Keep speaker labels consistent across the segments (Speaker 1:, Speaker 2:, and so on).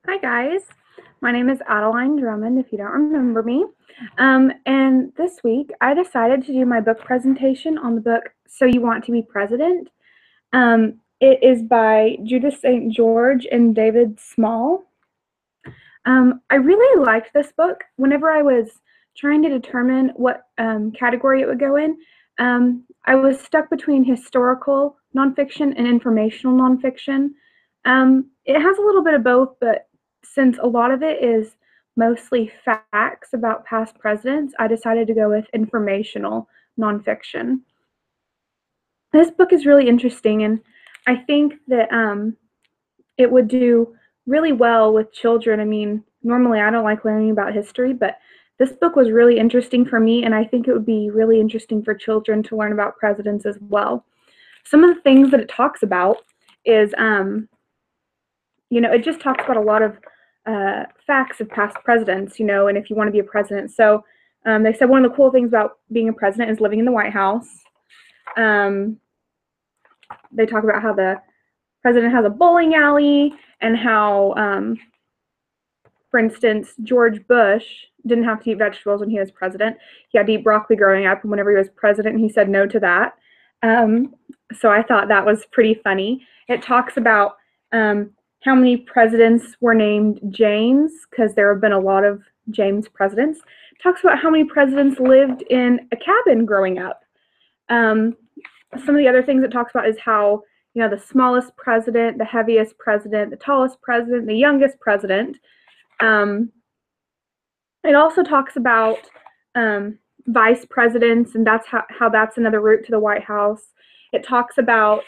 Speaker 1: Hi guys, my name is Adeline Drummond, if you don't remember me. And this week I decided to do my book presentation on the book So You Want to Be President. It is by Judith St. George and David Small. I really liked this book. Whenever I was trying to determine what category it would go in, I was stuck between historical nonfiction and informational nonfiction. It has a little bit of both, but since a lot of it is mostly facts about past presidents, I decided to go with informational nonfiction. This book is really interesting, and I think that it would do really well with children. I mean, normally I don't like learning about history, but this book was really interesting for me, and I think it would be really interesting for children to learn about presidents as well. Some of the things that it talks about is, it just talks about a lot of facts of past presidents, and if you want to be a president. So they said one of the cool things about being a president is living in the White House. They talk about how the president has a bowling alley and how, for instance, George Bush didn't have to eat vegetables when he was president. He had to eat broccoli growing up, and whenever he was president, he said no to that. So I thought that was pretty funny. It talks about how many presidents were named James, because there have been a lot of James presidents. It talks about how many presidents lived in a cabin growing up. Some of the other things it talks about is how, the smallest president, the heaviest president, the tallest president, the youngest president. It also talks about vice presidents, and that's how that's another route to the White House. It talks about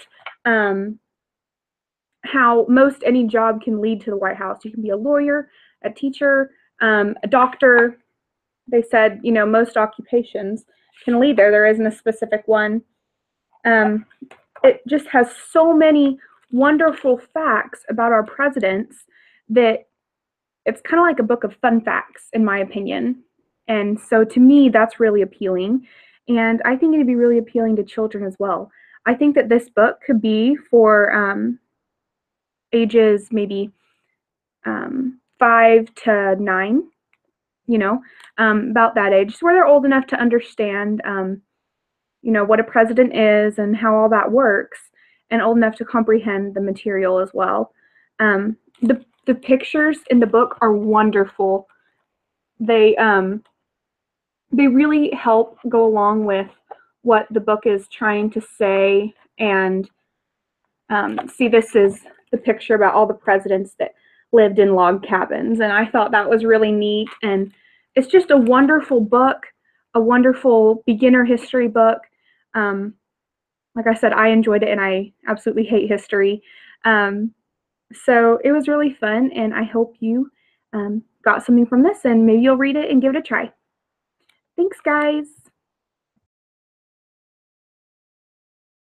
Speaker 1: how most any job can lead to the White House. You can be a lawyer, a teacher, a doctor. They said, most occupations can lead there. There isn't a specific one. It just has so many wonderful facts about our presidents that it's kind of like a book of fun facts, in my opinion. And so to me, that's really appealing. And I think it'd be really appealing to children as well. I think that this book could be for ages maybe 5 to 9, about that age, so where they're old enough to understand, what a president is and how all that works, and old enough to comprehend the material as well. The pictures in the book are wonderful. They really help go along with what the book is trying to say. And see, this is the picture about all the presidents that lived in log cabins, and I thought that was really neat. And it's just a wonderful book, a wonderful beginner history book. Like I said, I enjoyed it, and I absolutely hate history. So it was really fun, and I hope you got something from this, and maybe you'll read it and give it a try. Thanks, guys.